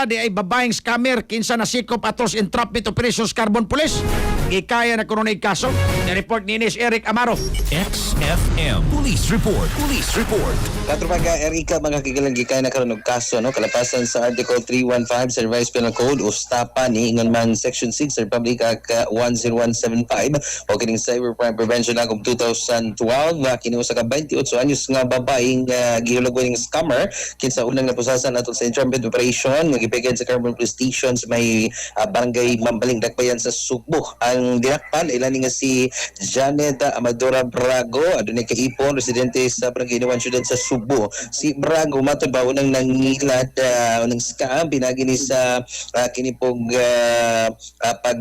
di ay babaeng scammer kinsa nasikop atos entrapment operations Carbon Police. Gikaya na kuno kaso. Ni-report ni Ines Eric Amaro. XFM Police Report. Police Report. Katropaga Erika mga kigalang gikay na karon og kaso no kalapasan sa Article 315 sa Revised Penal Code o STAPA ni ingon man Section 6 sa Republic Act 10175 o kining Cybercrime Prevention Act of 2012 kini usa ka 28 anyos nga babaeng gihulog ning scammer kinsa unang napusasan ato sa entrapment operation nga gipigid sa Carbon Police Station sa may barangay Mambaling Dakbayan sa Subo. Ang dinakpan ilan nga si Janet Amadora Brago adunay kaipon residente sa barangay Iniwan Syudad sa Subo. Si Brago matod ba unang nangilad unang scam pinagi ni sa kinipog pag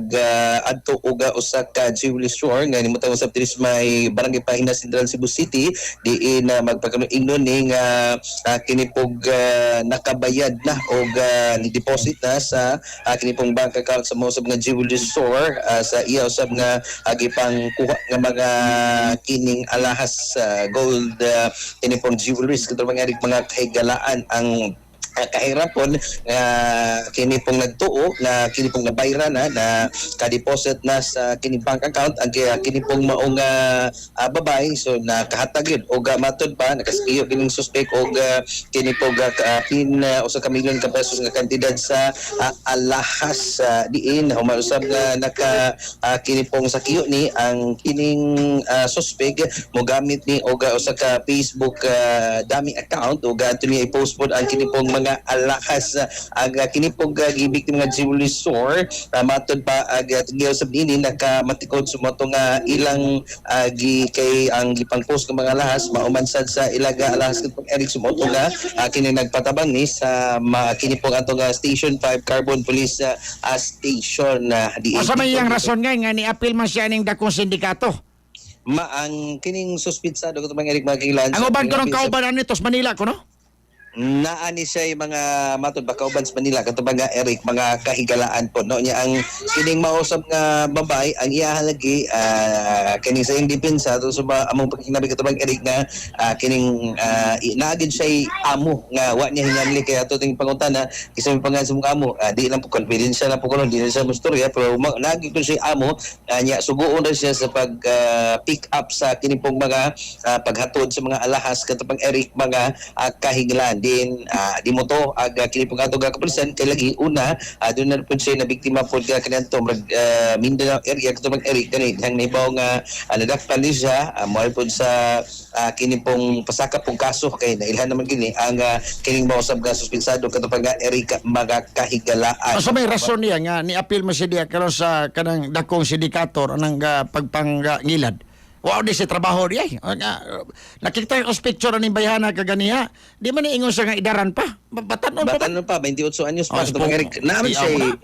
adto og usa ka jewelry store nga nimutang usab diri sa may barangay Pahina Central Cebu City diin magpakanon ning kinipog nakabayad na og ni-deposit na sa kinipong bank account sa mga usab nga jewelry store sa iya usab nga gipang kuha nga mga kining alahas gold kinipong jewelries katong mga kahigalaan ang kahirapon kini pong nagtuo na kini pong nabayra na ka-deposit na sa kini bank account ang kini pong maong babae so nakahatag yun o matod pa nakaskiyo kining suspect o kini pong pin usa ka milyon ka pesos nga kantidad sa alahas diin humausab na naka kini pong sakiyo ni ang kining suspect mo gamit ni o usa ka Facebook dami account o ato ni i-post pod ang kini pong mga alahas ang kinipog gibiktim nga jewelry store matod pa giusab nini nakamatikod sumoto nga ilang kay ang gipang post ng mga alahas maumansad sa ilaga alahas kitong Eric sumoto nga kini nagpatabang ni sa kinipog ato nga Station 5 Carbon Police Station Asa may iyang rason nga ni-appeal man siya ning dakong sindikato? Ang kining suspitsado katong Eric Magilan Ang uban ko ng kauban nito sa Manila ko no? Naani siya yung mga matod bakauban sa Manila katong mga Eric mga kahigalaan po no nya ang kining mausap nga babae ang iyahalagi kining sa depensa to sa among pagkinabi katong Eric nga kining naagid siya amo nga wa niya hinamli kay ato ting pangutana kisa may pangan sa mga amo di lang po confidential na po kuno di na siya mustorya pero naagid ko siya amo nya suguon ra siya sa pag pick up sa kining pong mga paghatod sa mga alahas katong Eric mga kahigalaan din di mo to kini pong ato kapulisan kay lagi una doon na po siya na biktima po kanyanto Mindanao area katong Eric gani ang naibaw nga nadakpan din siya mo po sa kini pong pasaka pong kaso kay nailhan naman gini ang kining mausab nga suspensado katong Eric mga kahigalaan. So may rason niya nga ni-appeal mo siya diya karon sa kanang dakong sindikator anang pagpangilad. Wow, di si trabaho di ay. Nakita yung picture ng bayhana kaganiha. Di man iingon siya nga idaran pa. Batanon pa, 28 anyos pa. Katong Eric, naman siya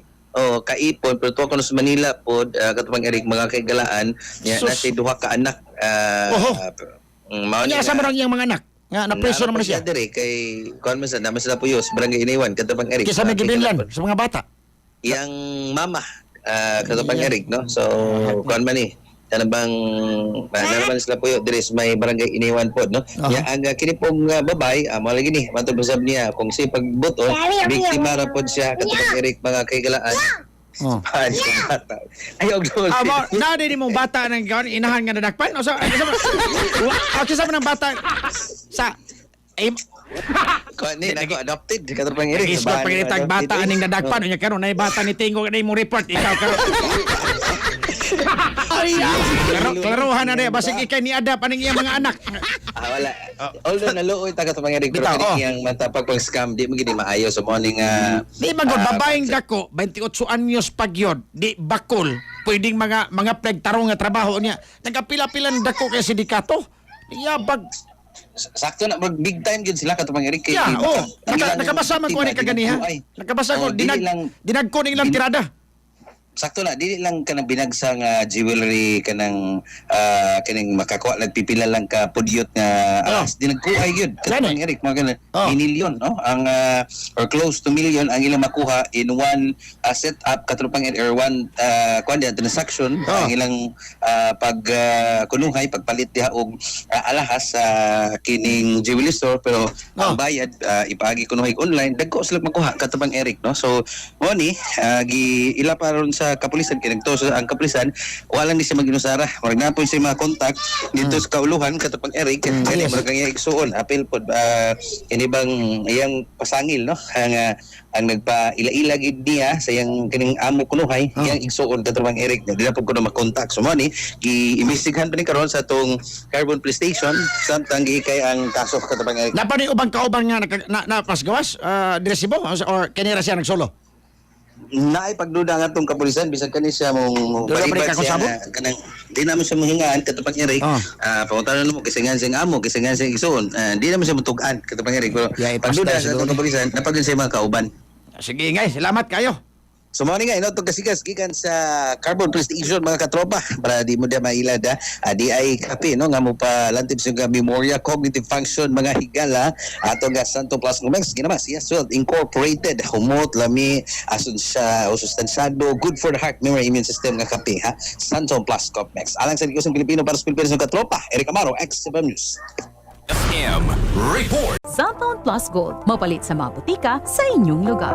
kaipon, pero tuwa ko sa Manila po, katong Eric, mga kaigalaan, nasa duha ka anak. Ano kasama rin yung mga anak? Nga, na-preso naman siya. Dire, kay, kuhan man sa, naman sila po yun, barangay Iniwan, katong Eric. Kisa may gibinlan sa mga bata. Yang mama, katong Eric, no? So, kuhan man eh. Ano bang naman sila po yun diris may barangay Iniwan po no ang kini pong babay mo lagi ni matod usab niya kung si pagbuto biktima ra pod siya katong Eric mga kaigalaan ayaw gol na di mo bata nang gawon inahan nga nadakpan o sa sa ng bata sa ni nako adopted katong Eric isip pagitag bata aning nadakpan unya karon nay bata ni Tingo kay mo report ikaw karon klaruhan na rin. Basig ikay ni Adap aning iyang mga anak. Wala. Although naluoy taga sa mga pero iyang matapag pang scam di mo gini maayo sa morning di magod babaeng dako 28 anyos pagyod di bakol pwedeng mga plegtarong nga trabaho niya nagapila-pilan dako kay sindikato yabag sakto na big time gyud sila katong Eric kay nakabasa man ko ani kaganiha nakabasa ko dinagko ning ilang tirada sakto na dili lang kanang binagsang jewelry kanang kaning makakuha lang pipila lang ka pudyot nga alas di nagkuhay gyud katong Eric mga ganun minilyon no ang or close to million ang ilang makuha in one setup katulad or one transaction ang ilang pag kunuhay pagpalit diha og alahas sa kining jewelry store pero ang bayad ipaagi kunuhay online dagko sila makuha katubang Eric no so mo ni ila pa ron sa kapulisan kinagto sa ang kapulisan wala ni siya maginusara murag na po siya mga contact dito sa kauluhan katapang Eric kani murag ang igsuon apil pod kini bang iyang pasangil no ang nagpa-ila-ila gid niya sa iyang kining amo kunuhay iyang igsuon katapang Eric dili na po kuno makontak so mo ni gi-investigahan pa ni karon sa tong Carbon Police Station samtang gihikay ang kaso katapang Eric Napani ubang kauban nga napasgawas diresibo or kanira siya nagsolo. Naay pagduda nga tong kapulisan bisan kani siya mong balibad siya kanang di naman siya mahingaan katupang Eric panguntahan mo kisingan sing amo kisingan sing isuon di naman siya mutugan katupang Eric pero pagduda sa tong kapulisan napagin siya mga kauban. Sige ngay, salamat kayo. So mo ni nga ino tong kasigas gikan sa Carbon Police Station mga katropa para di mo dia mailad di ay kape no nga mo pa lantib sa Memoria Cognitive Function mga higala ato ga Santo Plus Comex ginamas yes well incorporated humot lami asun sa sustansyado good for the heart memory immune system nga kape ha Santo Plus Comex alang sa Ligosang Pilipino para sa Pilipinas ng katropa Eric Amaro X7 News FM Report. Santon Plus Gold, mapalit sa mga butika sa inyong lugar.